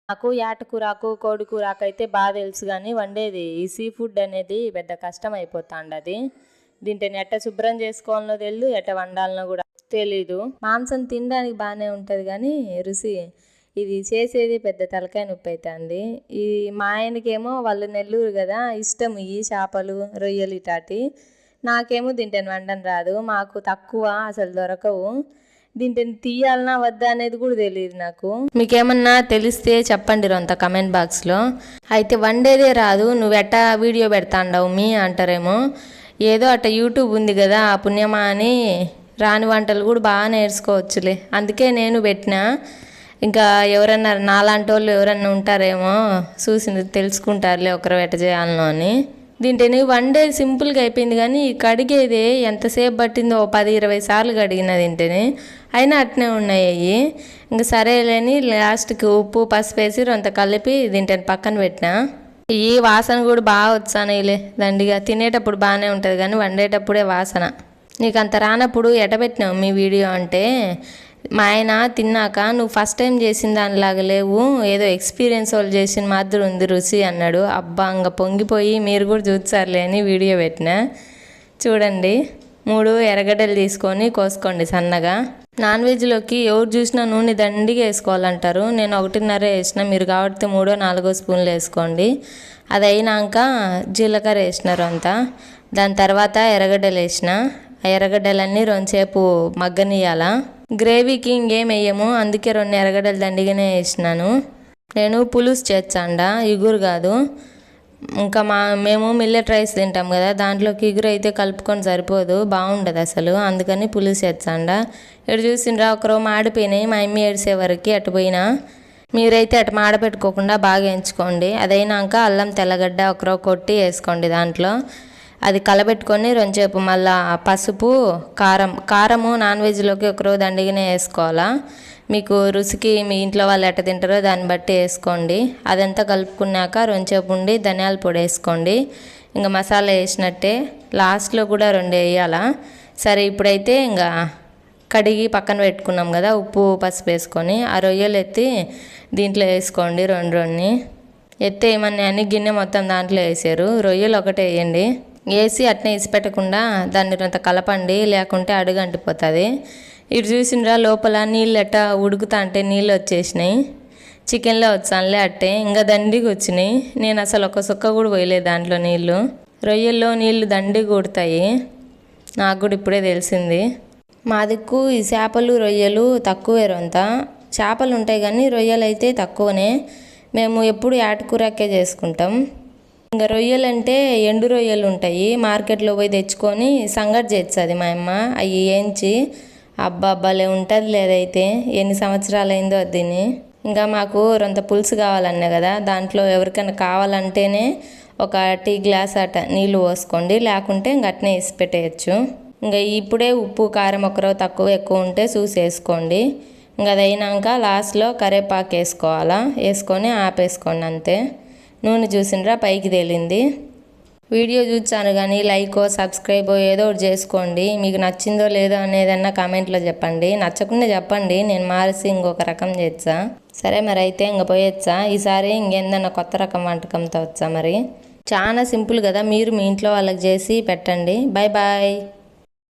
నాకు యాటకూరాకు కోడికూరాకు అయితే బాగా తెలుసు, కానీ వండేది ఈ సీ ఫుడ్ అనేది పెద్ద కష్టం అయిపోతాండది. దీంట్లో ఎట్ట శుభ్రం చేసుకోవాలనో తెలియదు, ఎట్ట వండాలనో కూడా తెలీదు. మాంసం తినడానికి బాగానే ఉంటుంది కానీ రుచి ఇది చేసేది పెద్ద తలకాయ నొప్పి అవుతుంది. ఈ మా ఆయనకేమో వాళ్ళు నెల్లూరు కదా, ఇష్టం ఈ చేపలు రొయ్యలు ఇటాటి. నాకేమో దీంట్లో వండడం రాదు, మాకు తక్కువ అసలు దొరకవు. దీంట్లో తీయాలనా వద్దా అనేది కూడా తెలియదు నాకు. మీకేమన్నా తెలిస్తే చెప్పండి రొంత కమెంట్ బాక్స్లో. అయితే వండేదే రాదు, నువ్వు ఎట్టా వీడియో పెడతాండవు మీ అంటారేమో. ఏదో అట్ట యూట్యూబ్ ఉంది కదా ఆ పుణ్యమా అని రాని వంటలు కూడా బాగా నేర్చుకోవచ్చులే, అందుకే నేను పెట్టినా. ఇంకా ఎవరన్నా నాలాంటి వాళ్ళు ఎవరన్నా ఉంటారేమో చూసి తెలుసుకుంటారులే ఒకరు ఎట్ట చేయాలనో అని. దీంట్లో వండేది సింపుల్గా అయిపోయింది, కానీ కడిగేది ఎంతసేపు పట్టిందో 10-20 సార్లు కడిగిన దీంట్లోని, అయినా అట్నే ఉన్నాయి అవి. ఇంకా సరేలేని లాస్ట్కి ఉప్పు పసుపు వేసి రొంత కలిపి దీంట్లో పక్కన పెట్టినా. ఈ వాసన కూడా బాగా వచ్చానయిలే దండిగా. తినేటప్పుడు బాగానే ఉంటుంది కానీ వండేటప్పుడే వాసన. నీకు అంత రానప్పుడు ఎటబెట్టినావు మీ వీడియో అంటే, మా ఆయన తిన్నాక నువ్వు ఫస్ట్ టైం చేసిన దానిలాగా లేవు, ఏదో ఎక్స్పీరియన్స్ వాళ్ళు చేసిన మాదిరి ఉంది రుచి అన్నాడు. అబ్బా ఇంకా పొంగిపోయి మీరు కూడా చూసారులే అని వీడియో పెట్టిన. చూడండి, 3 ఎర్రగడ్డలు తీసుకొని కోసుకోండి సన్నగా. నాన్ వెజ్లోకి ఎవరు చూసినా నూనె దండిగా వేసుకోవాలంటారు, నేను 1.5 వేసిన, మీరు కాబట్టి 3-4 స్పూన్లు వేసుకోండి. అది అయినాక జీలకర్ర వేసినారు అంతా. దాని తర్వాత ఎర్రగడ్డలు వేసిన. ఆ ఎర్రగడ్డలన్నీ రెండుసేపు మగ్గనియాల. గ్రేవీకి ఇంకేం వేయము, అందుకే 2 ఎర్రగడ్డలు దండిగానే వేసినాను. నేను పులుసు చేర్చాండ, ఇగురు కాదు. ఇంకా మేము మిల్లెట్ రైస్ తింటాం కదా, దాంట్లోకి ఇగురు అయితే కలుపుకొని సరిపోదు, బాగుండదు అసలు, అందుకని పులుసు చేర్చాండ. ఇక్కడ చూసిండ్రా ఒకరో మాడిపోయినాయి, మా అమ్మ ఏడ్సే వరకు అటు పోయినా. మీరైతే అటు మాడపెట్టుకోకుండా బాగా ఎంచుకోండి. అదైనాక అల్లం తెల్లగడ్డ ఒకరో కొట్టి వేసుకోండి దాంట్లో. అది కలబెట్టుకొని రెండుసేపు మళ్ళా పసుపు కారము నాన్ వెజ్లోకి ఒకరో దండిగానే వేసుకోవాలా. మీకు రుచికి మీ ఇంట్లో వాళ్ళు ఎట్ట తింటారో దాన్ని బట్టి వేసుకోండి. అదంతా కలుపుకున్నాక రెండుసేపు ఉండి ధనియాల పొడి వేసుకోండి. ఇంకా మసాలా వేసినట్టే లాస్ట్లో కూడా 2 వేయాలా. సరే, ఇప్పుడైతే ఇంకా కడిగి పక్కన పెట్టుకున్నాం కదా, ఉప్పు పసుపు వేసుకొని ఆ రొయ్యలు ఎత్తి దీంట్లో వేసుకోండి. 2 ఎత్తే ఏమన్నా అని గిన్నె మొత్తం దాంట్లో వేసారు, రొయ్యలు ఒకటే వేయండి. వేసి అట్నే ఇసిపెట్టకుండా దాన్ని కొంత కలపండి, లేకుంటే అడుగు అంటిపోతుంది. ఇటు చూసినరా లోపల నీళ్ళు ఎట్ట ఉడుకుతా అంటే నీళ్ళు వచ్చేసినాయి. చికెన్లో వచ్చానులే అట్టే, ఇంకా దండిగా వచ్చినాయి. నేను అసలు ఒక సుక్క కూడా పోయలేదు దాంట్లో నీళ్ళు. రొయ్యల్లో నీళ్ళు దండిగా ఉడతాయి, నాకు కూడా ఇప్పుడే తెలిసింది. మా దిక్కు ఈ చేపలు రొయ్యలు తక్కువే రొంత. చేపలు ఉంటాయి కానీ రొయ్యలు అయితే తక్కువనే. మేము ఎప్పుడు యాటకూరకే చేసుకుంటాం. ఇంకా రొయ్యలు అంటే ఎండు రొయ్యలు ఉంటాయి, మార్కెట్లో పోయి తెచ్చుకొని సంగటి చేస్తుంది మా అమ్మ. అవి వేయించి అబ్బాలే ఉంటుంది లేదైతే, ఎన్ని సంవత్సరాలు అయిందో దీన్ని. ఇంకా మాకు రొంత పులుసు కావాలన్నా కదా, దాంట్లో ఎవరికైనా కావాలంటేనే ఒక టీ గ్లాస్ అట నీళ్ళు పోసుకోండి, లేకుంటే ఇంక అట్నే వేసి పెట్టేయచ్చు. ఇంకా ఇప్పుడే ఉప్పు కారం ఒకరో తక్కువ ఎక్కువ ఉంటే చూసి వేసుకోండి. ఇంకా అది అయినాక లాస్ట్లో కరివేపాకు వేసుకోవాలా, వేసుకొని ఆపేసుకోండి అంతే. నూనె చూసినరా పైకి తేలింది. వీడియో చూసాను కానీ లైక్ సబ్స్క్రైబ్ ఏదో ఒకటి చేసుకోండి. మీకు నచ్చిందో లేదో అనేదన్నా కామెంట్లో చెప్పండి, నచ్చకుండా చెప్పండి, నేను మారిసి ఇంకొక రకం చేస్తా. సరే మరి అయితే ఇంక పోయొచ్చా, ఈసారి ఇంకేందన్నా కొత్త రకం వంటకంతో వచ్చా. మరి చాలా సింపుల్ కదా, మీరు మీ ఇంట్లో వాళ్ళకి చేసి పెట్టండి. Bye bye.